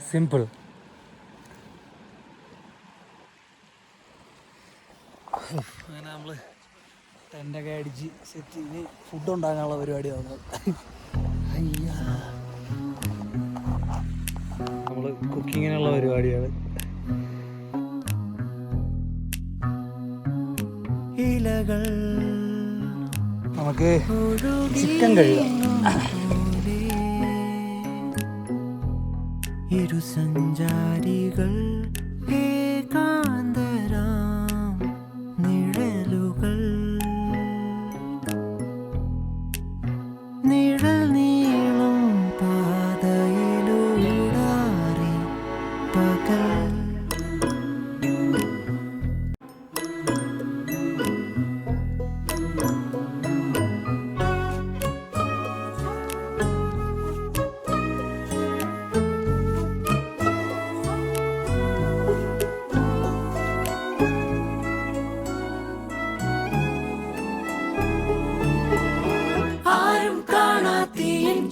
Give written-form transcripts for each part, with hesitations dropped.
Simple. അങ്ങനെ നമ്മൾ ടെൻ്റൊക്കെ അടിച്ച് സെറ്റ് ചെയ്ത് ഫുഡ് ഉണ്ടാക്കാനുള്ള പരിപാടിയാണ്. നമ്മൾ കുക്കിങ്ങിനുള്ള പരിപാടിയാണ്. ഇലകൾ നമുക്ക് ചിക്കൻ കഴുകാം. ഇരുസഞ്ചാരികൾ ഏകാന്തരാം നിഴലുകൾ നിഴൽ നീളും പാതയിലൂടാറി പകൽ.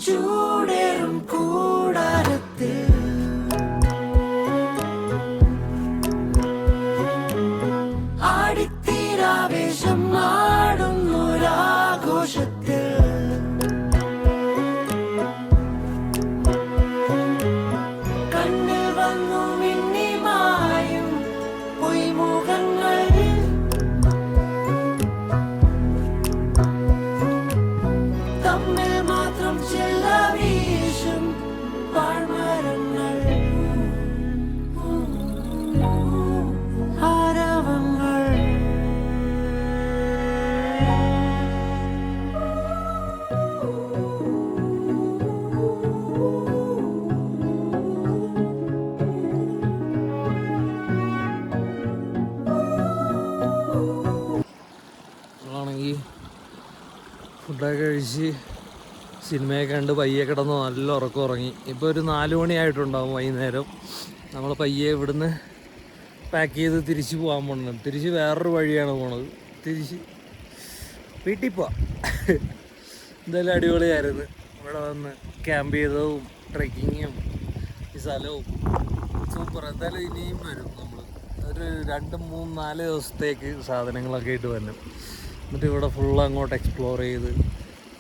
ചൂടേറും കൂടാരത്തിൽ ആടിത്തീരാവേശം ആടുന്നൊരാഘോഷത്തിൽ കണ്ണിൽ വന്നു മിന്നിമായും പൊയ്മുഖങ്ങൾ തമ്മിൽ മാത്രം ചെല്ലവീശും പാഴ്മരങ്ങൾ ആരവങ്ങൾ. ആണെങ്കിൽ ഫുഡൊക്കെ കഴിച്ച് സിനിമയൊക്കെ കണ്ട് പയ്യെ കിടന്ന് നല്ല ഉറക്കം ഉറങ്ങി. ഇപ്പോൾ ഒരു 4 മണിയായിട്ടുണ്ടാവും വൈകുന്നേരം. നമ്മൾ പയ്യെ ഇവിടുന്ന് പാക്ക് ചെയ്ത് തിരിച്ച് പോകാൻ പോകണം. തിരിച്ച് വേറൊരു വഴിയാണ് പോണത്. തിരിച്ച് വീട്ടിൽ പോവാം. എന്തായാലും അടിപൊളിയായിരുന്നു. ഇവിടെ വന്ന് ക്യാമ്പ് ചെയ്തതും ട്രെക്കിങ്ങും ഈ സ്ഥലവും സൂപ്പർ. എന്തായാലും ഇനിയും വരും. നമ്മൾ ഒരു 2, 3, 4 ദിവസത്തേക്ക് സാധനങ്ങളൊക്കെ ആയിട്ട് വരണം. എന്നിട്ട് ഇവിടെ ഫുള്ള് അങ്ങോട്ട് എക്സ്പ്ലോർ ചെയ്ത്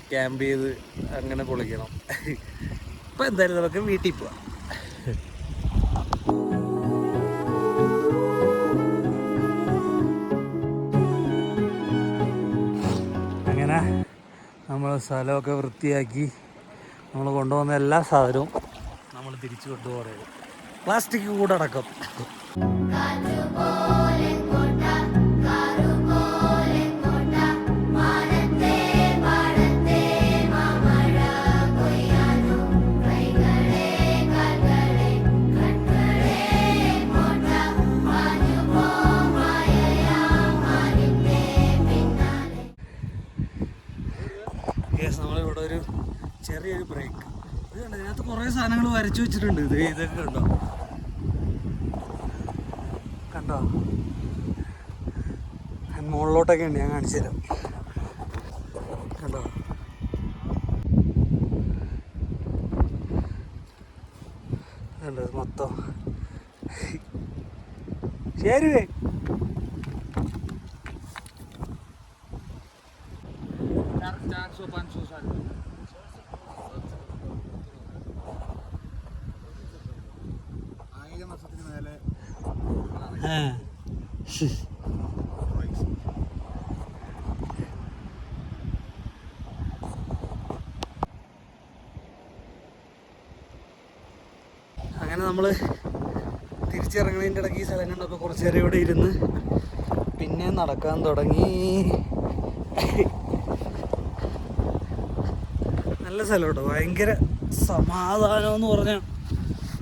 ക്യാമ്പ് ചെയ്ത് അങ്ങനെ പൊളിക്കണം. ഇപ്പം എന്തായാലും നമുക്ക് വീട്ടിൽ പോവാം. അങ്ങനെ നമ്മൾ സ്ഥലമൊക്കെ വൃത്തിയാക്കി നമ്മൾ കൊണ്ടുവന്ന എല്ലാ സാധനവും നമ്മൾ തിരിച്ചു കൊണ്ടുപോകുന്നത്. പ്ലാസ്റ്റിക് കൂടെ അടക്കം. നമ്മളിവിടെ ഒരു ചെറിയൊരു ബ്രേക്ക്. ഇത് കണ്ടോ, ഇതിനകത്ത് കുറേ സാധനങ്ങൾ വരച്ചു വെച്ചിട്ടുണ്ട്. ഇതൊക്കെ കണ്ടോ കണ്ടോ മുകളിലോട്ടൊക്കെ ഉണ്ട്. ഞാൻ കാണിച്ചു തരാം. കണ്ടോ കണ്ടോ മൊത്തം. ശരി അങ്ങനെ നമ്മൾ തിരിച്ചിറങ്ങുന്നതിൻ്റെ ഇടയ്ക്ക് ഈ സ്ഥലം കണ്ടപ്പോൾ കുറച്ച് നേരം ഇവിടെ ഇരുന്ന് പിന്നെ നടക്കാൻ തുടങ്ങി. നല്ല സ്ഥലം കേട്ടോ. ഭയങ്കര സമാധാനമെന്ന് പറഞ്ഞാൽ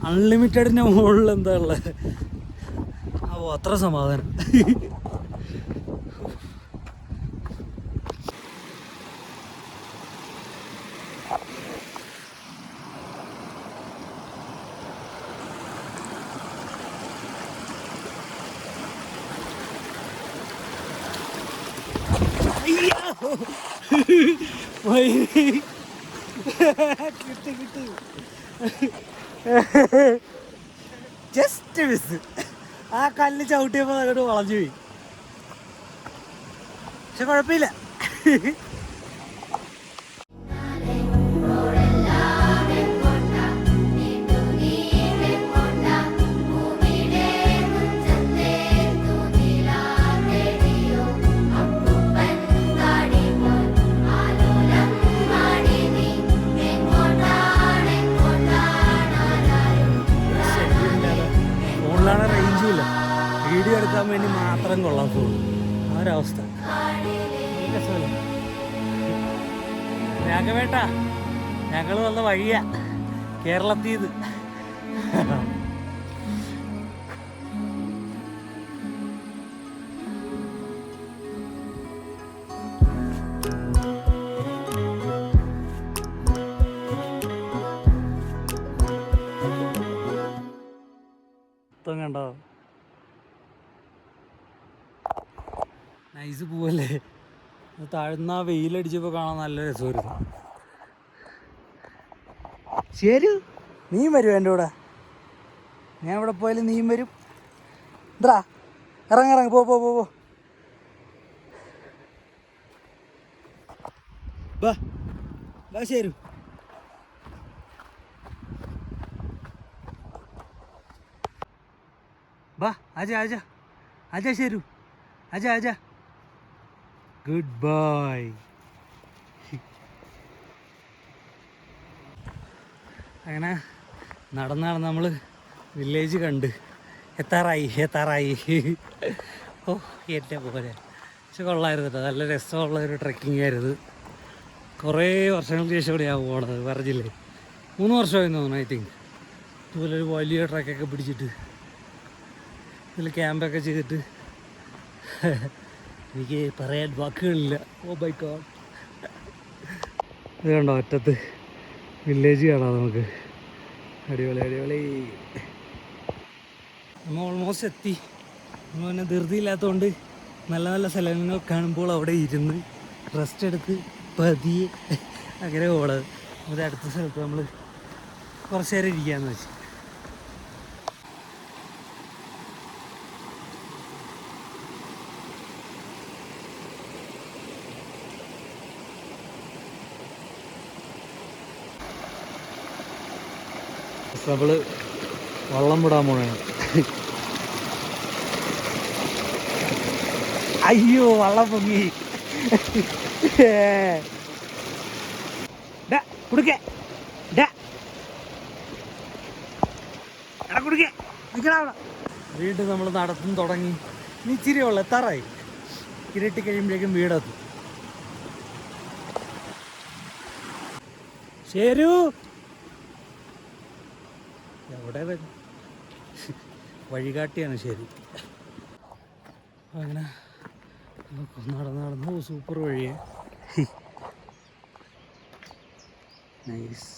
അൺലിമിറ്റഡിൻ്റെ മുകളിൽ എന്താ ഉള്ളത്. അപ്പോൾ അത്ര സമാധാനം. കിട്ടി കിട്ടി, ജസ്റ്റ് മിസ്. ആ കല്ല് ചവിട്ടിയപ്പോൾ അങ്ങോട്ട് വളഞ്ഞു പോയി. പക്ഷെ കുഴപ്പമില്ല. ഫോണിലാണ് റേഞ്ചും ഇല്ല, വീഡിയോ എടുക്കാൻ വേണ്ടി മാത്രം കൊള്ളാൻ ഫോൺ. ആ ഒരവസ്ഥ. രാഘവേട്ട, ഞങ്ങൾ വന്ന വഴിയാ കേരളത്തിൽ നിന്ന്. കണ്ടോ, നൈസ് പോവല്ലേ. താഴ്ന്ന വെയിലടിച്ചപ്പോൾ കാണാൻ നല്ല രസമായിരുന്നു. ശരി, നീയും വരും എൻ്റെ കൂടെ. ഞാൻ ഇവിടെ പോയാലും നീയും വരും. എന്താ ഇറങ്ങി പോ പോ പോ പോ. ബാ ശരി. ബാ ആജാ ആജാ ആജാ ശരു, ആജാ ആജാ. Good bye. അങ്ങനെ നടന്നാണ് നമ്മൾ വില്ലേജ് കണ്ട് എത്താറായി. ഓ എൻ്റെ പോലെ. പക്ഷെ കൊള്ളായിരുന്നു കേട്ടോ, നല്ല രസമുള്ളൊരു ട്രെക്കിംഗ് ആയിരുന്നു. കുറേ വർഷങ്ങൾക്ക് ശേഷം ഇവിടെ ഞാൻ പോകണത്, പറഞ്ഞില്ലേ 3 വർഷമായിരുന്നു തോന്നുന്നു ഐ തിങ്ക്. ഇതുപോലെ ഒരു വലിയ ട്രക്കൊക്കെ പിടിച്ചിട്ട് ഇതിൽ ക്യാമ്പൊക്കെ ചെയ്തിട്ട് എനിക്ക് പറയാൻ വാക്കുകളില്ല. ഓ ബൈ ഗോഡ്. ഇത് കണ്ടോ, ഒറ്റത്ത് വില്ലേജ് കാണാം നമുക്ക്. അടിപൊളി അടിപൊളി. നമ്മൾ ഓൾമോസ്റ്റ് എത്തി. നമ്മൾ പിന്നെ ധൃതിയില്ലാത്തതുകൊണ്ട് നല്ല നല്ല സ്ഥലങ്ങൾ കാണുമ്പോൾ അവിടെ ഇരുന്ന് റെസ്റ്റ് എടുത്ത് പതിയെ അങ്ങനെ പോണത്. അത് അടുത്ത സ്ഥലത്ത് നമ്മൾ കുറച്ച് നേരം ഇരിക്കാമെന്ന് വെച്ച്. നമ്മൾ വള്ളം വിടാൻ പോണാണ്. അയ്യോ വള്ളം പൊങ്ങി. കുടുക്കേ കുടുക്കേ നിൽക്കണം. വീണ്ടും നമ്മൾ നടത്തും തുടങ്ങി. ഇനി ഇച്ചിരി ഉള്ളു, എത്താറായി. ഇരട്ടി കഴിയുമ്പോഴേക്കും വീടെത്തും. ശരു എവിടെ വഴികാട്ടിയാണ് ശരി. അങ്ങനെ നടന്ന് സൂപ്പർ വഴിയേ. നൈസ്.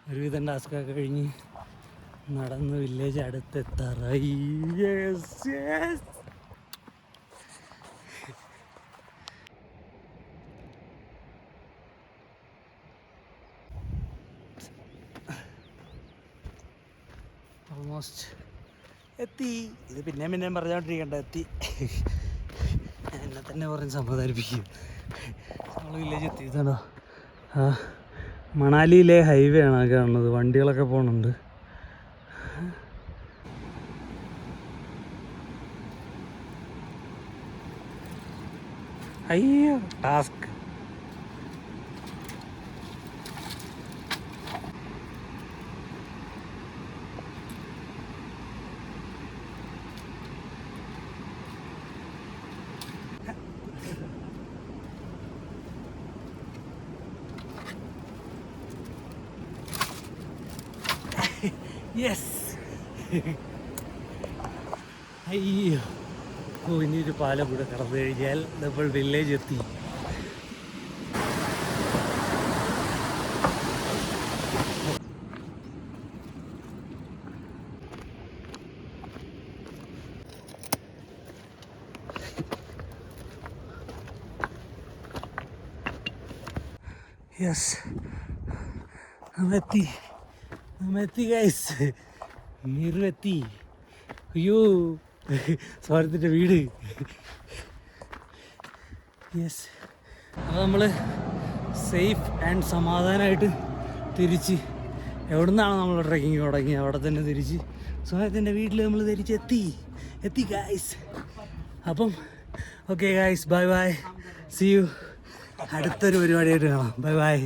ഒരുവിധം ടാസ്കൊക്കെ കഴിഞ്ഞ് നടന്ന് വില്ലേജ് അടുത്തെത്താറായി. ഓൾമോസ്റ്റ് എത്തി. ഇത് പിന്നെയും പറഞ്ഞുകൊണ്ടിരിക്കണ്ട, എത്തി. എന്നെ തന്നെ പറഞ്ഞ് സമാധാനിപ്പിക്കും. നമ്മൾ വില്ലേജ് എത്തിയതാണോ. മണാലിയിലെ ഹൈവേ ആണ് ആ കാണുന്നത്, വണ്ടികളൊക്കെ പോകുന്നുണ്ട്. അയ്യോ ടാസ്ക്. യെസ്. അയ്യോ, ഇനിയൊരു പാലം കൂടെ കടന്നു കഴിഞ്ഞാൽ നമ്മൾ വില്ലേജ് എത്തി. യെസ്, നമ്മെത്തി ഗൈസ്, മിറുവെത്തി. അയ്യോ, സ്വാരത്തിൻ്റെ വീട്. യെസ്, അപ്പോൾ നമ്മൾ സേഫ് ആൻഡ് സമാധാനമായിട്ട് തിരിച്ച്, എവിടെ നിന്നാണ് നമ്മൾ ട്രെക്കിങ് തുടങ്ങി അവിടെ തന്നെ തിരിച്ച് സ്വാരത്തിൻ്റെ വീട്ടിൽ നമ്മൾ എത്തി ഗൈസ്. അപ്പം okay guys, bye bye, see you. അടുത്തൊരു പരിപാടിയായിട്ട് കാണാം. Bye by.